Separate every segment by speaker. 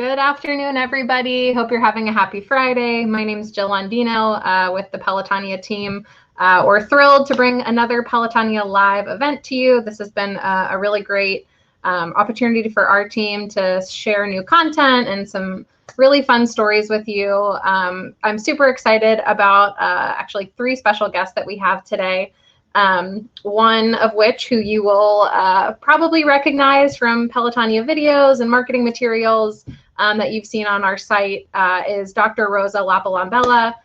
Speaker 1: Good afternoon, everybody. Hope you're having a happy Friday. My name is Jill Londino with the Pelotonia team. We're thrilled to bring another Pelotonia Live event to you. This has been a really great opportunity for our team to share new content and some really fun stories with you. I'm super excited about actually 3 special guests that we have today. One of which who you will probably recognize from Pelotonia videos and marketing materials that you've seen on our site is Dr. Rosa Lapalombella.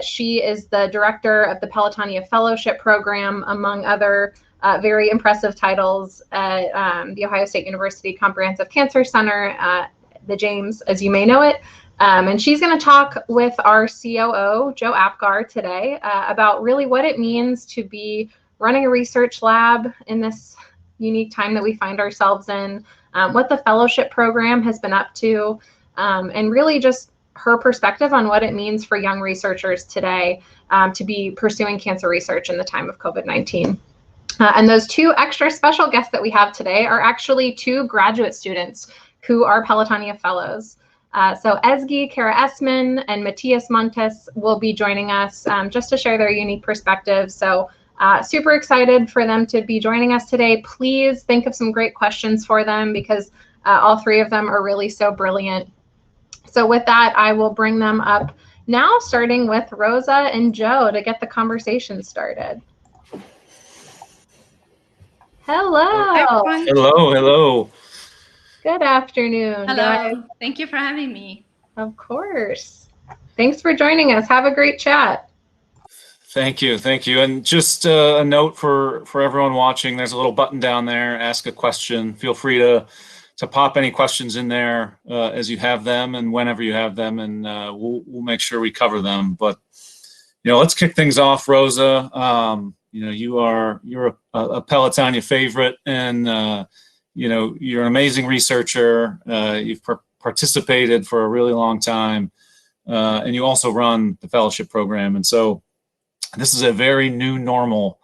Speaker 1: She is the director of the Pelotonia Fellowship Program, among other very impressive titles at the Ohio State University Comprehensive Cancer Center, the James, as you may know it. And she's going to talk with our COO, Joe Apgar, today about really what it means to be running a research lab in this unique time that we find ourselves in, what the fellowship program has been up to, and really just her perspective on what it means for young researchers today to be pursuing cancer research in the time of COVID-19. And those 2 extra special guests that we have today are actually 2 graduate students who are Pelotonia Fellows. So Ezgi Kara-Esman and Matias will be joining us just to share their unique perspectives. So super excited for them to be joining us today. Please think of some great questions for them because all 3 of them are really so brilliant. So with that, I will bring them up now, starting with Rosa and Joe to get the conversation started. Hello.
Speaker 2: Hello.
Speaker 1: Good afternoon,
Speaker 3: Hello.
Speaker 1: guys.
Speaker 3: Thank you for having me.
Speaker 1: Of course. Thanks for joining us. Have a great chat.
Speaker 2: Thank you. And just a note for everyone watching, there's a little button down there, ask a question. Feel free to pop any questions in there as you have them and whenever you have them, and we'll make sure we cover them. But, let's kick things off, Rosa. You're a Pelotonia favorite, and you're an amazing researcher. You've participated for a really long time, and you also run the fellowship program. And so this is a very new normal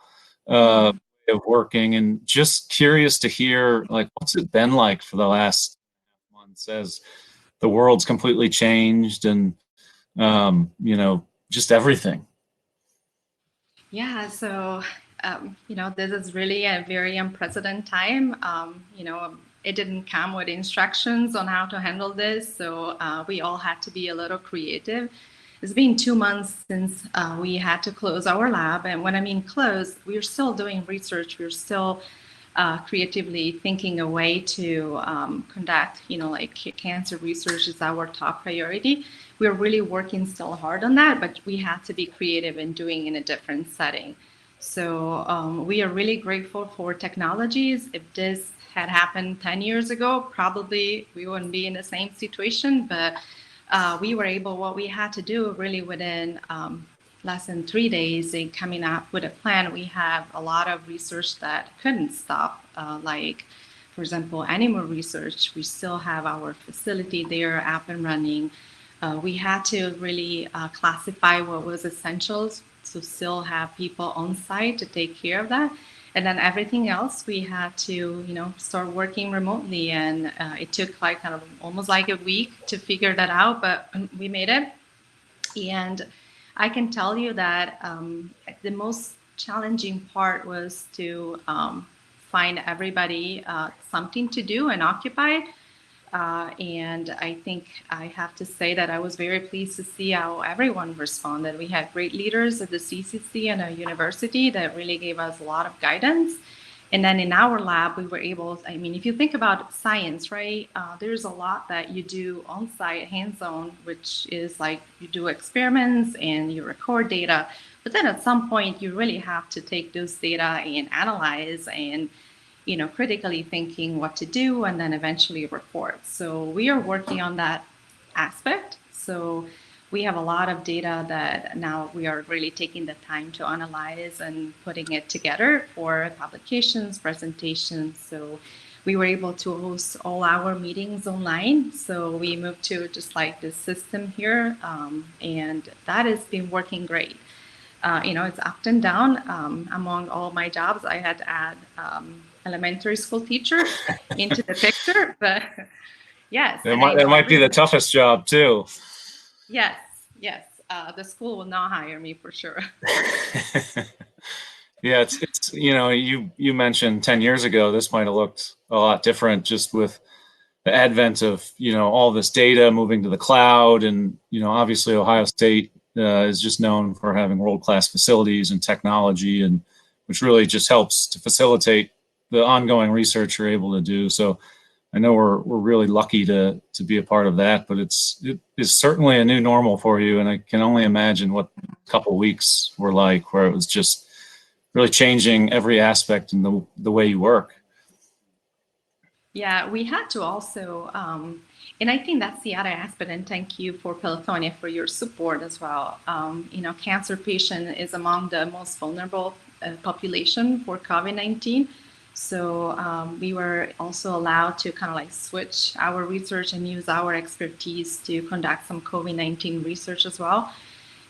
Speaker 2: way of working, and just curious to hear, what's it been like for the last months as the world's completely changed and, just everything.
Speaker 3: Yeah, so, this is really a very unprecedented time. It didn't come with instructions on how to handle this, so we all had to be a little creative. It's been 2 months since we had to close our lab, and when I mean close, we're still doing research. We're still creatively thinking a way to conduct, cancer research is our top priority. We're really working still hard on that, but we have to be creative and doing in a different setting. So we are really grateful for technologies. If this had happened 10 years ago, probably we wouldn't be in the same situation, but we were able, what we had to do really within less than 3 days in coming up with a plan. We have a lot of research that couldn't stop, for example, animal research. We still have our facility there up and running. We had to really classify what was essentials to still have people on site to take care of that. And then everything else we had to, start working remotely. And it took almost like a week to figure that out, but we made it. And I can tell you that the most challenging part was to find everybody something to do and occupy. And I think I have to say that I was very pleased to see how everyone responded. We had great leaders at the CCC and our university that really gave us a lot of guidance. And then in our lab, we were able, if you think about science, right, there's a lot that you do on site, hands-on, which is like you do experiments and you record data. But then at some point, you really have to take those data and analyze and critically thinking what to do and then eventually report. So we are working on that aspect. So we have a lot of data that now we are really taking the time to analyze and putting it together for publications, presentations. So we were able to host all our meetings online. So we moved to just like this system here, and that has been working great. It's up and down. Among all my jobs, I had to add elementary school teacher into the picture, but Yes.
Speaker 2: That might be the toughest job too.
Speaker 3: Yes, yes. The school will not hire me for sure.
Speaker 2: Yeah, it's you mentioned 10 years ago this might have looked a lot different just with the advent of all this data moving to the cloud, and obviously Ohio State is just known for having world-class facilities and technology, and which really just helps to facilitate the ongoing research you're able to do. So I know we're really lucky to be a part of that, but it is certainly a new normal for you, and I can only imagine what a couple of weeks were like, where it was just really changing every aspect in the way you work.
Speaker 3: Yeah, we had to also, and I think that's the other aspect, and thank you for Pelotonia for your support as well. Cancer patient is among the most vulnerable population for COVID-19. So we were also allowed to kind of like switch our research and use our expertise to conduct some COVID-19 research as well.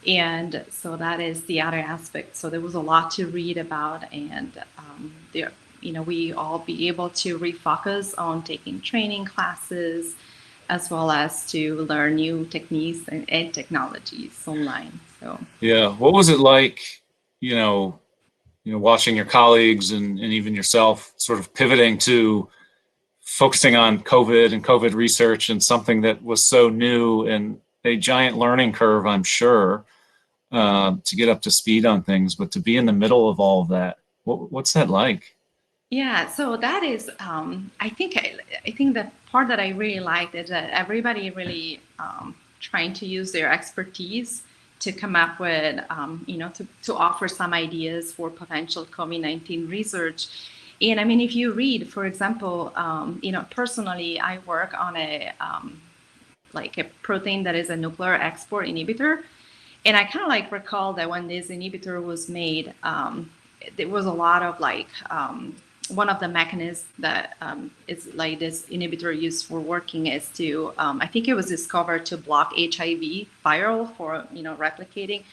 Speaker 3: And so that is the other aspect. So there was a lot to read about, and we all be able to refocus on taking training classes, as well as to learn new techniques and technologies online. So
Speaker 2: yeah, what was it like, watching your colleagues and even yourself sort of pivoting to focusing on COVID and COVID research and something that was so new and a giant learning curve, I'm sure, to get up to speed on things, but to be in the middle of all of that, what's that like?
Speaker 3: Yeah, so that is, I think the part that I really liked is that everybody really trying to use their expertise to come up with, to offer some ideas for potential COVID-19 research. And I mean, if you read, for example, personally, I work on a protein that is a nuclear export inhibitor. And I kind of like recall that when this inhibitor was made, there was a lot of one of the mechanisms that is like this inhibitor used for working is to, I think it was discovered to block HIV viral for, replicating.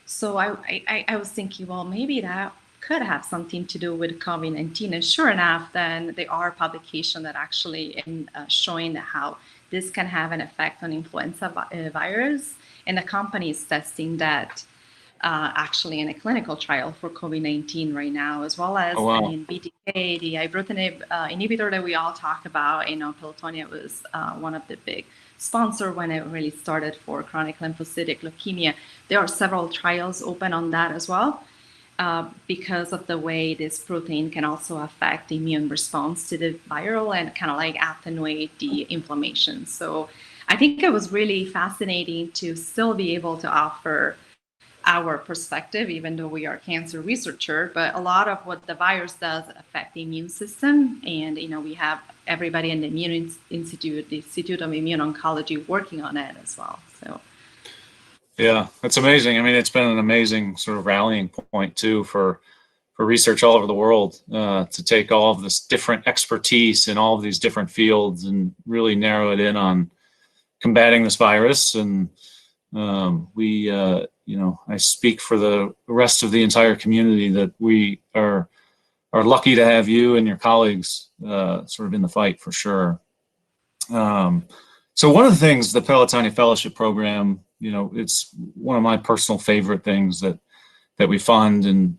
Speaker 3: So I was thinking, well, maybe that could have something to do with COVID-19. And sure enough, then there are publications that actually showing how this can have an effect on influenza virus. And the company is testing that actually in a clinical trial for COVID-19 right now, as well as in BTK, the ibrutinib inhibitor that we all talk about. Pelotonia was one of the big sponsor when it really started for chronic lymphocytic leukemia. There are several trials open on that as well, because of the way this protein can also affect the immune response to the viral and kind of like attenuate the inflammation. So I think it was really fascinating to still be able to offer our perspective, even though we are cancer researcher, but a lot of what the virus does affect the immune system. And, we have everybody in the Immune Institute, the Institute of Immune Oncology, working on it as well. So.
Speaker 2: Yeah, that's amazing. I mean, it's been an amazing sort of rallying point too for research all over the world, to take all of this different expertise in all of these different fields and really narrow it in on combating this virus. And I speak for the rest of the entire community that we are lucky to have you and your colleagues sort of in the fight for sure. So one of the things, the Pelotonia Fellowship Program, it's one of my personal favorite things that we fund, and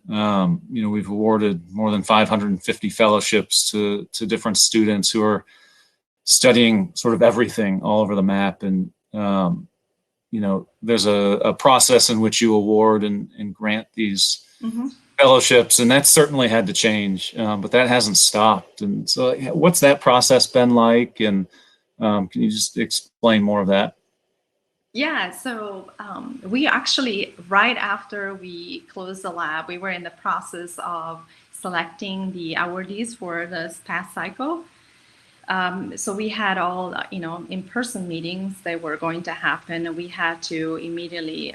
Speaker 2: we've awarded more than 550 fellowships to different students who are studying sort of everything all over the map. And there's a process in which you award and grant these fellowships, and that's certainly had to change, but that hasn't stopped. And so what's that process been like? And can you just explain more of that?
Speaker 3: Yeah, so we actually, right after we closed the lab, we were in the process of selecting the awardees for this past cycle. So we had all, in-person meetings that were going to happen, and we had to immediately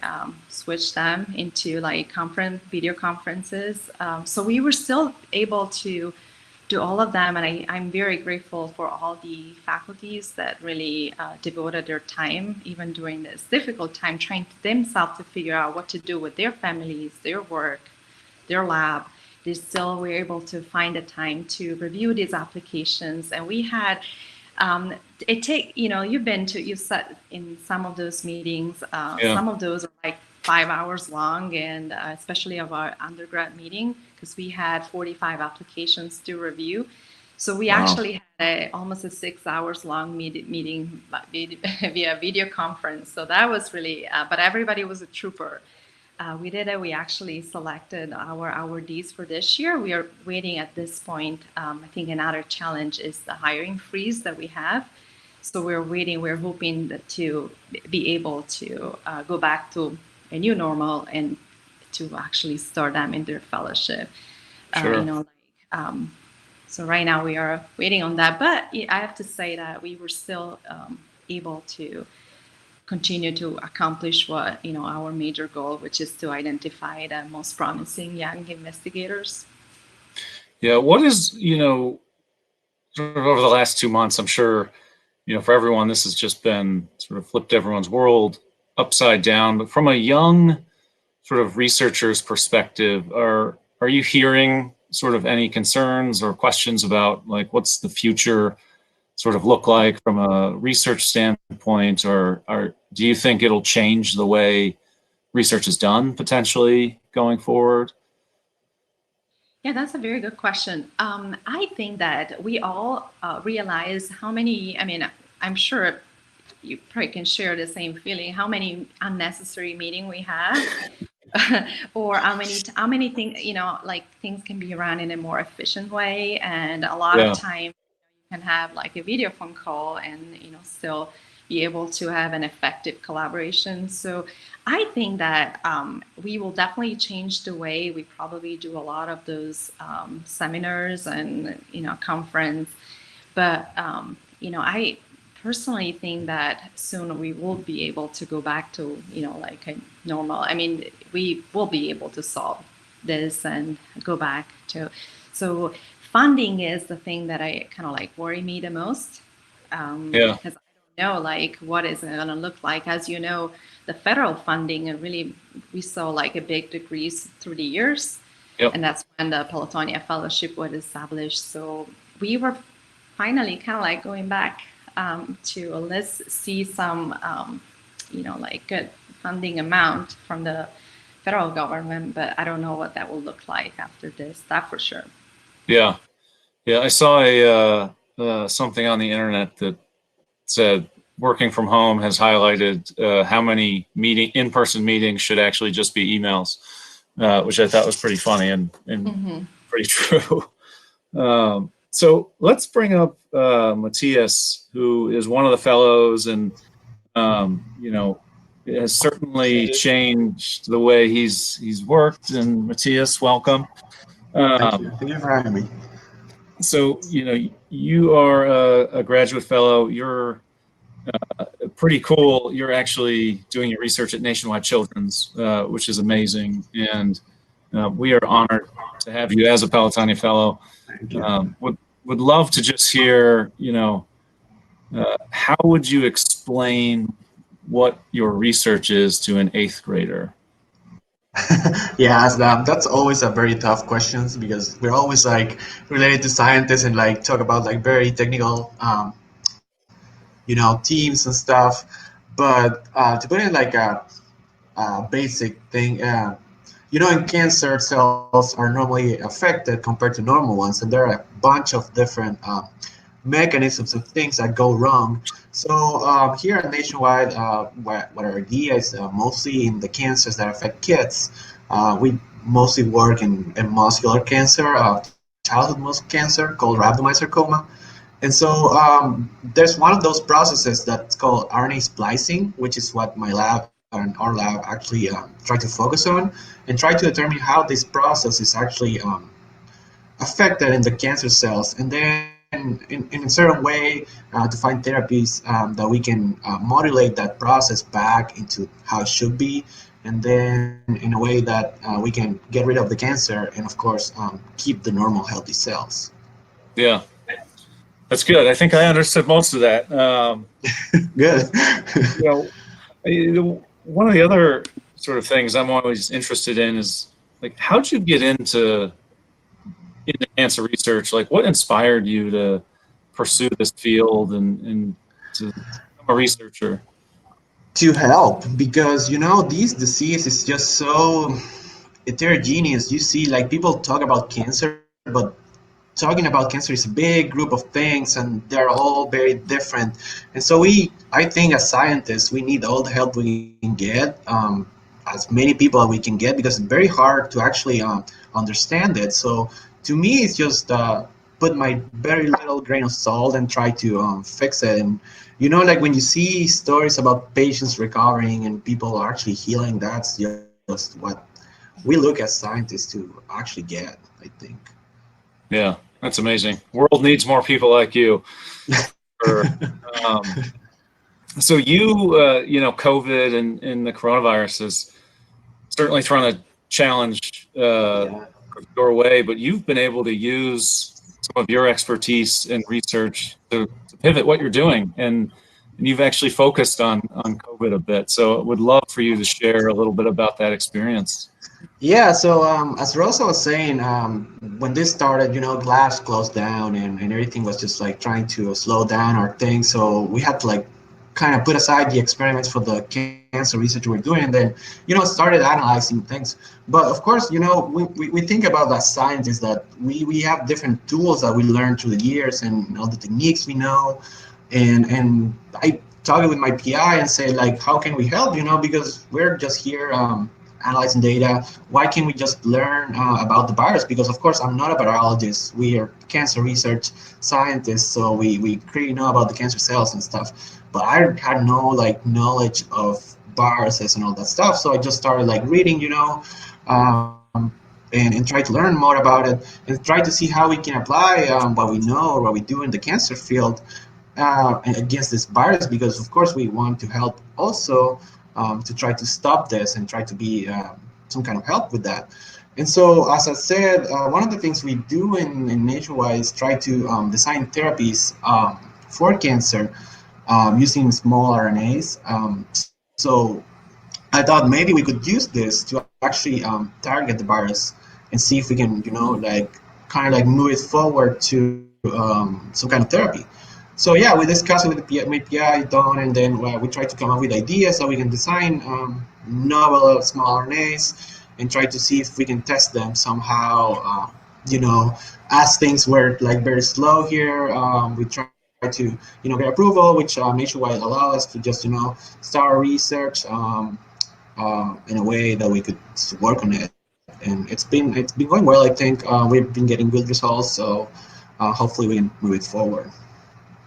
Speaker 3: switch them into video conferences. So we were still able to do all of them, and I'm very grateful for all the faculties that really devoted their time, even during this difficult time, trying themselves to figure out what to do with their families, their work, their lab. They still were able to find the time to review these applications. And we had You've sat in some of those meetings.
Speaker 2: Yeah.
Speaker 3: Some of those are like 5 hours long, and especially of our undergrad meeting, because we had 45 applications to review. So we actually had almost a 6 hours long meeting via video conference. So that was really, but everybody was a trooper. We did it. We actually selected our awardees for this year. We are waiting at this point. I think another challenge is the hiring freeze that we have. So we're waiting. We're hoping to be able to go back to a new normal and to actually start them in their fellowship.
Speaker 2: Sure.
Speaker 3: So right now we are waiting on that. But I have to say that we were still able to continue to accomplish what our major goal, which is to identify the most promising young investigators.
Speaker 2: Yeah. What is, sort of over the last 2 months, I'm sure, for everyone, this has just been sort of flipped everyone's world upside down. But from a young sort of researcher's perspective, are you hearing sort of any concerns or questions about like what's the future sort of look like from a research standpoint, or do you think it'll change the way research is done potentially going forward?
Speaker 3: Yeah, that's a very good question. I think that we all realize how many, I'm sure you probably can share the same feeling, how many unnecessary meetings we have. Or how many things, like things can be run in a more efficient way. And a lot of time you can have like a video phone call and, still be able to have an effective collaboration. So I think that we will definitely change the way we probably do a lot of those seminars and, conference. But, I personally think that soon we will be able to go back to, like a normal, we will be able to solve this and go back to, so funding is the thing that I kind of like worry me the most. Because I don't know, like, what is it going to look like? As you know, the federal funding, and really, we saw like a big decrease through the years.
Speaker 2: Yep.
Speaker 3: And that's when the Pelotonia Fellowship was established. So we were finally kind of like going back to let's see some, like good funding amount from the federal government, but I don't know what that will look like after this, that for sure.
Speaker 2: Yeah. I saw something on the internet that said working from home has highlighted how many in-person meetings should actually just be emails, which I thought was pretty funny and pretty true. So let's bring up Matias, who is one of the fellows and, it has certainly changed the way he's worked. And Matias, welcome.
Speaker 4: Thank you. Thank you for having me.
Speaker 2: So, you are a graduate fellow. You're pretty cool. You're actually doing your research at Nationwide Children's, which is amazing. And we are honored to have you as a Pelotonia Fellow.
Speaker 4: Thank you.
Speaker 2: Would love to just hear, how would you explain what your research is to an 8th grader?
Speaker 4: Yeah, that's always a very tough question because we're always like related to scientists and like talk about like very technical, teams and stuff. But to put it like a basic thing, in cancer cells are normally affected compared to normal ones, and there are a bunch of different mechanisms of things that go wrong. So here at Nationwide, what our idea is mostly in the cancers that affect kids. We mostly work in muscular cancer, childhood muscle cancer called rhabdomyosarcoma. And so there's one of those processes that's called RNA splicing, which is what my lab and our lab actually try to focus on and try to determine how this process is actually affected in the cancer cells. And then in a certain way to find therapies that we can modulate that process back into how it should be, and then in a way that we can get rid of the cancer and of course keep the normal healthy cells.
Speaker 2: Yeah, that's good. I think I understood most of that.
Speaker 4: Good.
Speaker 2: One of the other sort of things I'm always interested in is like, how'd you get into cancer research? Like, what inspired you to pursue this field and to become a researcher?
Speaker 4: To help, because this disease is just so heterogeneous. You see, like, people talk about cancer, but talking about cancer is a big group of things, and they're all very different. And so I think as scientists, we need all the help we can get, as many people as we can get, because it's very hard to actually understand it. So to me, it's just put my very little grain of salt and try to fix it. And like when you see stories about patients recovering and people are actually healing, that's just what we look as scientists to actually get, I think.
Speaker 2: Yeah, that's amazing. World needs more people like you. Sure. So COVID and the coronavirus is certainly thrown a challenge
Speaker 4: Yeah.
Speaker 2: your way, but you've been able to use some of your expertise in research to pivot what you're doing, and you've actually focused on COVID a bit. So I would love for you to share a little bit about that experience.
Speaker 4: Yeah, so as Rosa was saying, when this started, glass closed down and everything was just like trying to slow down our thing. So we had to like kind of put aside the experiments for the cancer research we were doing, and then, started analyzing things. But of course, we think about as scientists that we have different tools that we learned through the years and all the techniques we know. And I talked with my PI and say, like, how can we help, because we're just here analyzing data. Why can't we just learn about the virus? Because of course I'm not a virologist. We are cancer research scientists, so we clearly know about the cancer cells and stuff. But I had no like knowledge of viruses and all that stuff. So I just started like reading, and try to learn more about it and try to see how we can apply what we know or what we do in the cancer field against this virus, because of course we want to help also to try to stop this and try to be some kind of help with that. And so, as I said, one of the things we do in Nationwide is try to design therapies for cancer using small RNAs. So I thought maybe we could use this to actually target the virus and see if we can, like kind of like move it forward to some kind of therapy. So yeah, we discussed it with the my PI, Don, and then we try to come up with ideas so we can design novel small RNAs and try to see if we can test them somehow. As things were like very slow here, we try to get approval, which Nationwide allow us to just start research in a way that we could work on it. And it's been going well. I think we've been getting good results. So hopefully we can move it forward.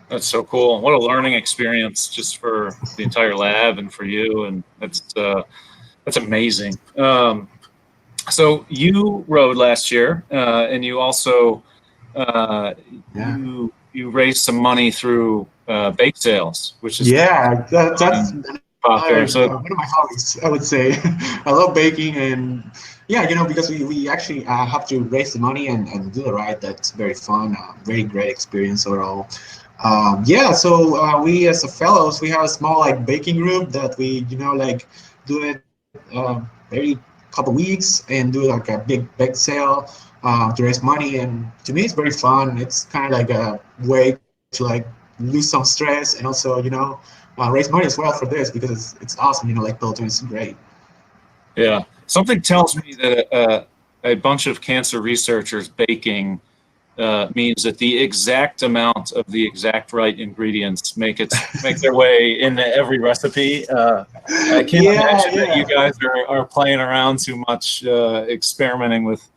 Speaker 2: That's so cool. What a learning experience just for the entire lab and for you. And that's amazing. So you rode last year, and you also you raised some money through bake sales, which is
Speaker 4: that's
Speaker 2: so
Speaker 4: one of my hobbies, I would say. I love baking, and yeah, because we actually have to raise the money and do it right. That's very fun, very great experience overall. So we as a fellows, we have a small like baking group that we like do it every couple weeks and do like a big bake sale to raise money. And to me, it's very fun. It's kind of like a way to like lose some stress and also raise money as well for this, because it's awesome. Like Pelotonia is great.
Speaker 2: Yeah, something tells me that a bunch of cancer researchers baking means that the exact amount of the exact right ingredients make their way into every recipe. I can't imagine that you guys are playing around too much, experimenting with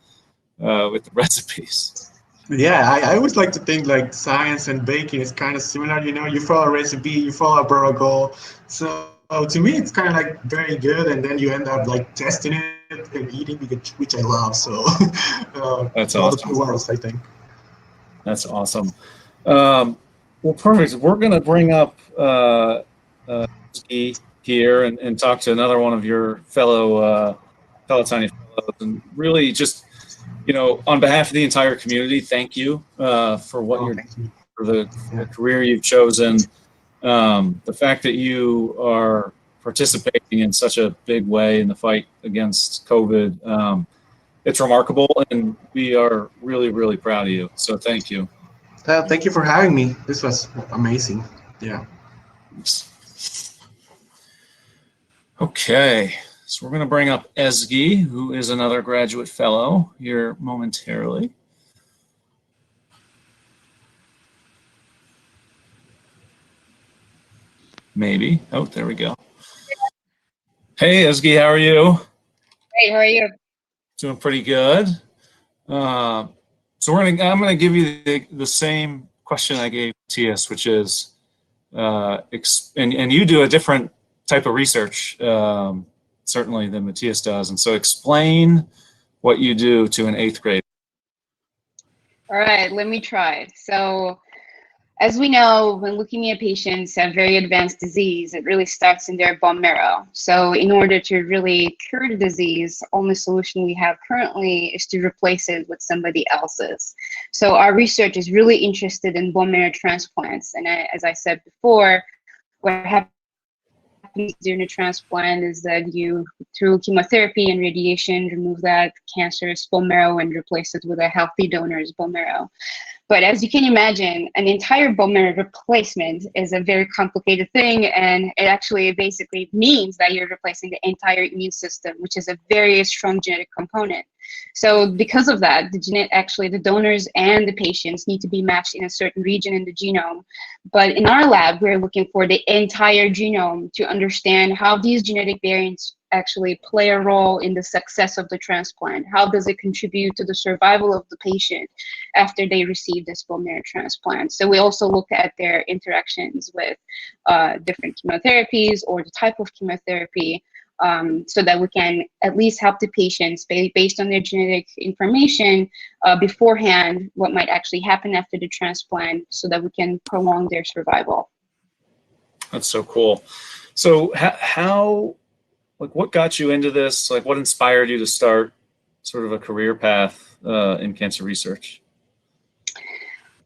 Speaker 2: the recipes.
Speaker 4: Yeah, I always like to think like science and baking is kind of similar. You follow a recipe, you follow a protocol. So to me, it's kind of like very good, and then you end up like testing it and eating, which I love. So
Speaker 2: That's
Speaker 4: all the
Speaker 2: awesome.
Speaker 4: two worlds, I think.
Speaker 2: That's awesome. Well, perfect. We're going to bring up Ski here and talk to another one of your fellow Pelotonia fellows, and really just on behalf of the entire community, thank you for what for the career you've chosen. The fact that you are participating in such a big way in the fight against COVID, it's remarkable, and we are really, really proud of you. So thank you.
Speaker 4: Thank you for having me. This was amazing. Yeah.
Speaker 2: Okay, so we're going to bring up Ezgi, who is another graduate fellow, here momentarily. Maybe. Oh, there we go. Hey, Ezgi, how are you?
Speaker 5: Hey, how are you?
Speaker 2: Doing pretty good. So I'm gonna give you the same question I gave Matias, which is, and you do a different type of research, certainly than Matias does, and so explain what you do to an 8th grade.
Speaker 5: All right, let me try. So, as we know, when leukemia patients have very advanced disease, it really starts in their bone marrow. So in order to really cure the disease, only solution we have currently is to replace it with somebody else's. So our research is really interested in bone marrow transplants. And as I said before, what happens during a transplant is that you, through chemotherapy and radiation, remove that cancerous bone marrow and replace it with a healthy donor's bone marrow. But as you can imagine, an entire bone marrow replacement is a very complicated thing, and it actually basically means that you're replacing the entire immune system, which is a very strong genetic component. So because of that, the donors and the patients need to be matched in a certain region in the genome. But in our lab, we're looking for the entire genome to understand how these genetic variants actually play a role in the success of the transplant. How does it contribute to the survival of the patient after they receive this bone marrow transplant? So we also look at their interactions with different chemotherapies or the type of chemotherapy, so that we can at least help the patients based on their genetic information beforehand what might actually happen after the transplant, so that we can prolong their survival.
Speaker 2: That's so cool. So how, like, what got you into this? Like, what inspired you to start sort of a career path in cancer research?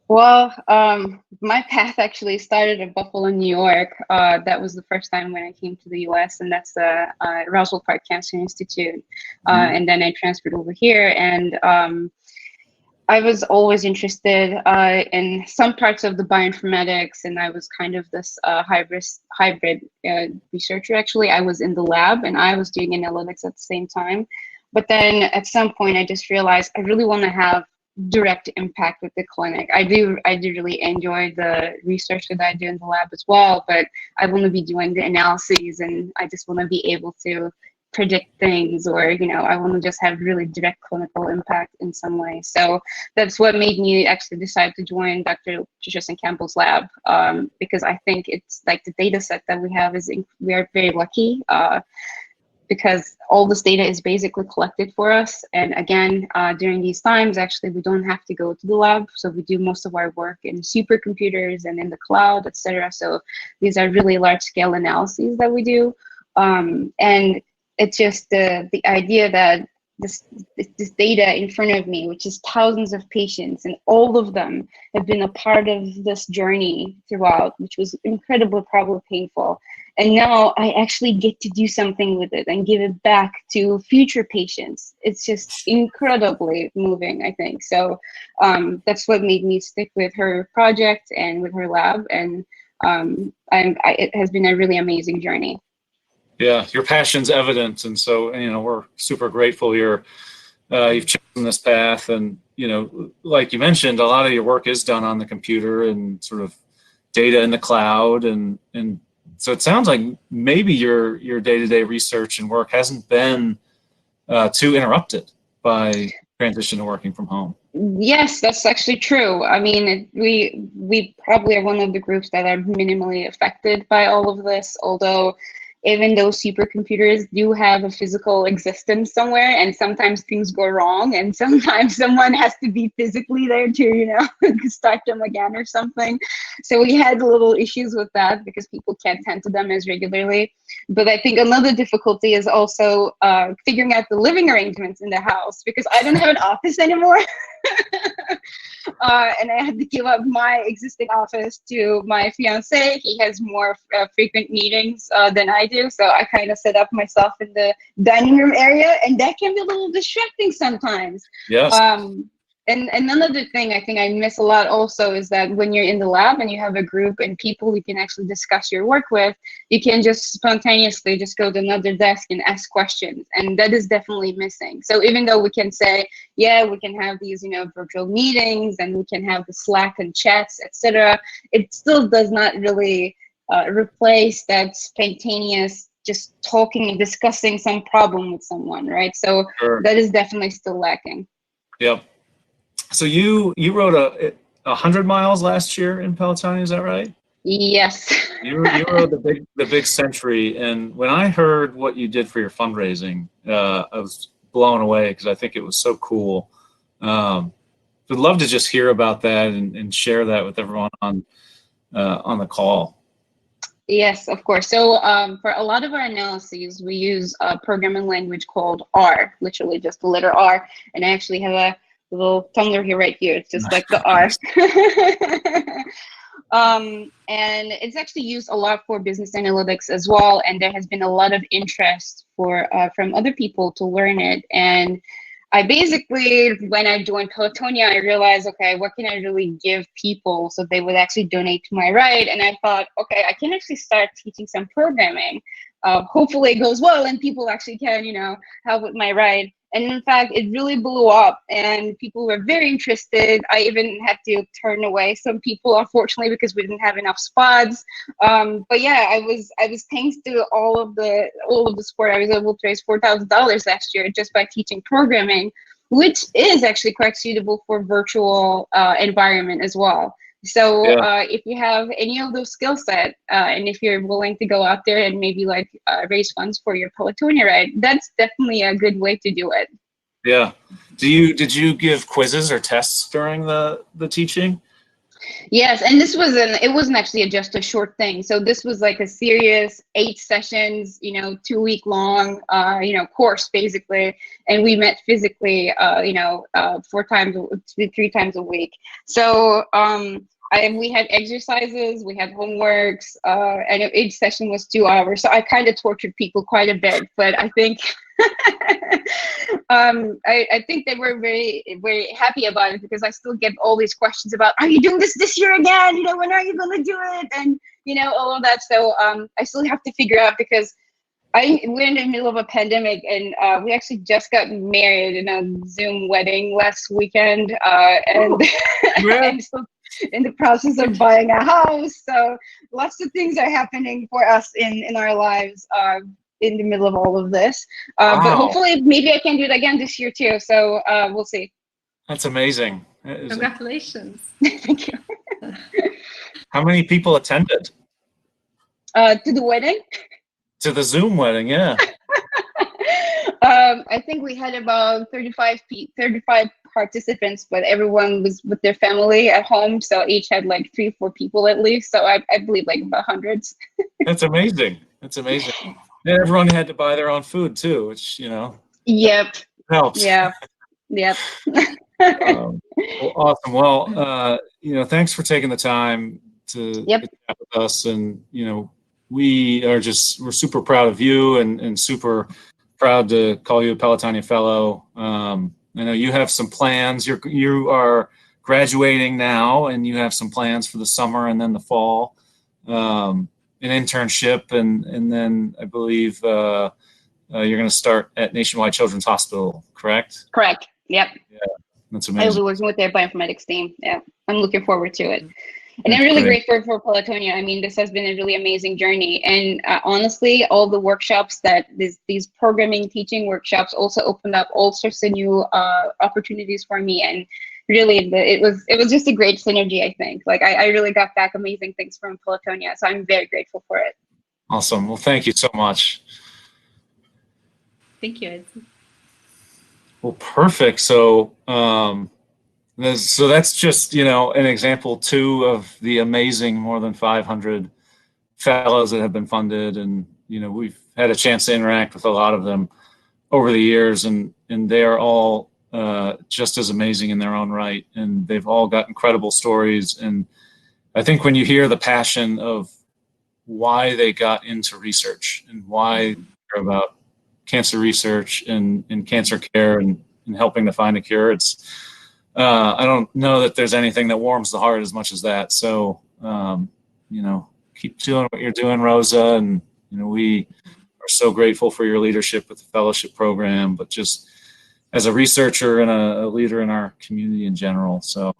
Speaker 5: Well, my path actually started in Buffalo, New York. That was the first time when I came to the US, and that's the Roswell Park Cancer Institute. And then I transferred over here, and I was always interested in some parts of the bioinformatics, and I was kind of this hybrid researcher. Actually, I was in the lab and I was doing analytics at the same time. But then at some point, I just realized I really want to have direct impact with the clinic. I do really enjoy the research that I do in the lab as well, but I want to be doing the analyses, and I just want to be able to predict things, or I want to just have really direct clinical impact in some way. So that's what made me actually decide to join Dr. Tristan Campbell's lab, because I think it's like the data set that we have we are very lucky, because all this data is basically collected for us. And again, during these times, actually, we don't have to go to the lab. So we do most of our work in supercomputers and in the cloud, etc. So these are really large scale analyses that we do. And it's just the idea that this data in front of me, which is thousands of patients, and all of them have been a part of this journey throughout, which was incredibly, probably painful. And now I actually get to do something with it and give it back to future patients. It's just incredibly moving, I think. So that's what made me stick with her project and with her lab. And it has been a really amazing journey.
Speaker 2: Yeah, your passion's evident, and so we're super grateful you've chosen this path. And like you mentioned, a lot of your work is done on the computer and sort of data in the cloud, and so it sounds like maybe your day-to-day research and work hasn't been too interrupted by transition to working from home.
Speaker 5: Yes, that's actually true. I mean, we probably are one of the groups that are minimally affected by all of this, although even those supercomputers do have a physical existence somewhere, and sometimes things go wrong, and sometimes someone has to be physically there to, start them again or something. So we had little issues with that because people can't tend to them as regularly. But I think another difficulty is also figuring out the living arrangements in the house, because I don't have an office anymore. And I had to give up my existing office to my fiance. He has more frequent meetings than I do, so I kind of set up myself in the dining room area, and that can be a little distracting sometimes.
Speaker 2: Yes.
Speaker 5: And another thing I think I miss a lot also is that when you're in the lab and you have a group and people you can actually discuss your work with, you can just spontaneously just go to another desk and ask questions. And that is definitely missing. So even though we can say, yeah, we can have these, virtual meetings and we can have the Slack and chats, etc., it still does not really replace that spontaneous just talking and discussing some problem with someone, right? So
Speaker 2: Sure.
Speaker 5: that is definitely still lacking.
Speaker 2: Yep. So you rode 100 miles last year in Pelotonia, is that right?
Speaker 5: Yes.
Speaker 2: You rode the big century, and when I heard what you did for your fundraising, I was blown away because I think it was so cool. Would love to just hear about that and share that with everyone on the call.
Speaker 5: Yes, of course. So for a lot of our analyses, we use a programming language called R, literally just the letter R. And I actually have a little tumbler here right here. It's just like the R. And it's actually used a lot for business analytics as well. And there has been a lot of interest from other people to learn it. And I basically, when I joined Pelotonia, I realized, okay, what can I really give people so they would actually donate to my ride? And I thought, okay, I can actually start teaching some programming. Hopefully it goes well and people actually can, help with my ride. And in fact, it really blew up and people were very interested. I even had to turn away some people, unfortunately, because we didn't have enough spots. But yeah, I was thanks to all of the support, I was able to raise $4,000 last year just by teaching programming, which is actually quite suitable for virtual environment as well. So if you have any of those skill set, and if you're willing to go out there and maybe raise funds for your Pelotonia ride, that's definitely a good way to do it.
Speaker 2: Yeah. Did you give quizzes or tests during the teaching?
Speaker 5: Yes, and it wasn't actually just a short thing. So this was like a serious 8 sessions, 2-week long, course basically. And we met physically, 3 times a week. So we had exercises, we had homeworks, and each session was 2 hours. So I kind of tortured people quite a bit, but I think I think they were very, very happy about it because I still get all these questions about, are you doing this year again? When are you going to do it? And, all of that. So I still have to figure out because we're in the middle of a pandemic and we actually just got married in a Zoom wedding last weekend. And I'm still in the process of buying a house. So lots of things are happening for us in our lives. In the middle of all of this.
Speaker 2: Wow.
Speaker 5: But hopefully maybe I can do it again this year too. So we'll see.
Speaker 2: That's amazing.
Speaker 3: Congratulations.
Speaker 5: Thank you.
Speaker 2: How many people attended?
Speaker 5: To the wedding?
Speaker 2: To the Zoom wedding, yeah.
Speaker 5: I think we had about 35 participants, but everyone was with their family at home. So each had 3-4 people at least. So I believe about hundreds.
Speaker 2: That's amazing. That's amazing. And everyone had to buy their own food too, which,
Speaker 5: Yep.
Speaker 2: helps.
Speaker 5: Yeah. Yep.
Speaker 2: Well, awesome. Well, thanks for taking the time to chat with us. And, we're super proud of you and super proud to call you a Pelotonia Fellow. I know you have some plans. You are graduating now and you have some plans for the summer and then the fall. An internship, and then I believe you're going to start at Nationwide Children's Hospital, correct?
Speaker 5: Correct. Yep.
Speaker 2: Yeah, that's amazing.
Speaker 5: I'll be working with their bioinformatics team. Yeah, I'm looking forward to it. And I'm really grateful for Pelotonia. I mean, this has been a really amazing journey. And honestly, all the workshops these programming teaching workshops also opened up all sorts of new opportunities for me. And really, it was just a great synergy, I think. I really got back amazing things from Pelotonia. So I'm very grateful for it.
Speaker 2: Awesome. Well, thank you so much.
Speaker 3: Thank you.
Speaker 2: Well, perfect. So, so that's just, an example too of the amazing more than 500 fellows that have been funded. And, we've had a chance to interact with a lot of them over the years, and they are all just as amazing in their own right. And they've all got incredible stories. And I think when you hear the passion of why they got into research and why they're about cancer research and cancer care and helping to find a cure, I don't know that there's anything that warms the heart as much as that. So, keep doing what you're doing, Rosa. And, we are so grateful for your leadership with the fellowship program, but just as a researcher and a leader in our community in general. So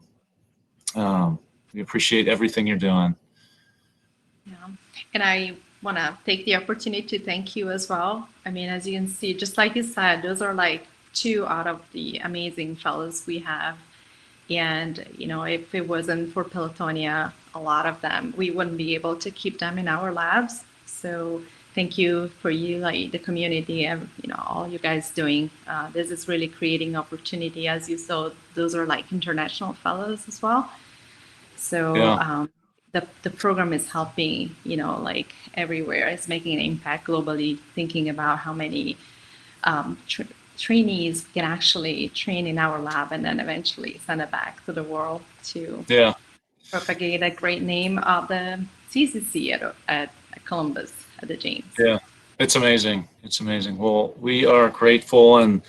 Speaker 2: we appreciate everything you're doing.
Speaker 3: Yeah. And I want to take the opportunity to thank you as well. I mean, as you can see, just like you said, those are like 2 out of the amazing fellows we have. And, if it wasn't for Pelotonia, a lot of them, we wouldn't be able to keep them in our labs. So thank you for you, like the community, and, all you guys doing. This is really creating opportunity. As you saw, those are like international fellows as well. So
Speaker 2: Yeah.
Speaker 3: The program is helping, like everywhere. It's making an impact globally, thinking about how many trainees can actually train in our lab and then eventually send it back to the world to propagate a great name of the CCC at Columbus, at the James.
Speaker 2: Yeah, it's amazing. It's amazing. Well, we are grateful, and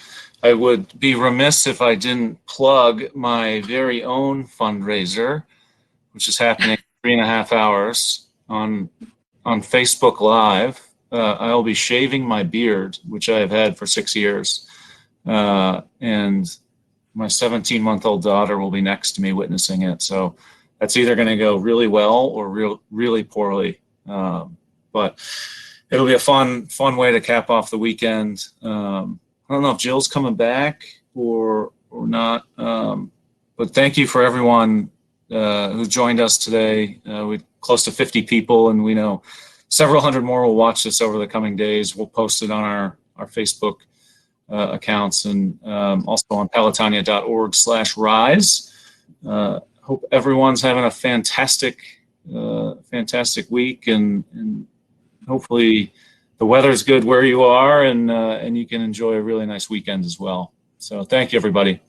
Speaker 2: I would be remiss if I didn't plug my very own fundraiser, which is happening in 3.5 hours on Facebook Live. I'll be shaving my beard, which I have had for 6 years. And my 17-month-old daughter will be next to me witnessing it. So that's either going to go really well or really poorly. But it'll be a fun way to cap off the weekend. I don't know if Jill's coming back or not. But thank you for everyone who joined us today. We close to 50 people, and we know several hundred more will watch this over the coming days. We'll post it on our Facebook accounts and also on pelotonia.org/rise. Hope everyone's having a fantastic week, and hopefully the weather's good where you are, and you can enjoy a really nice weekend as well. So thank you, everybody.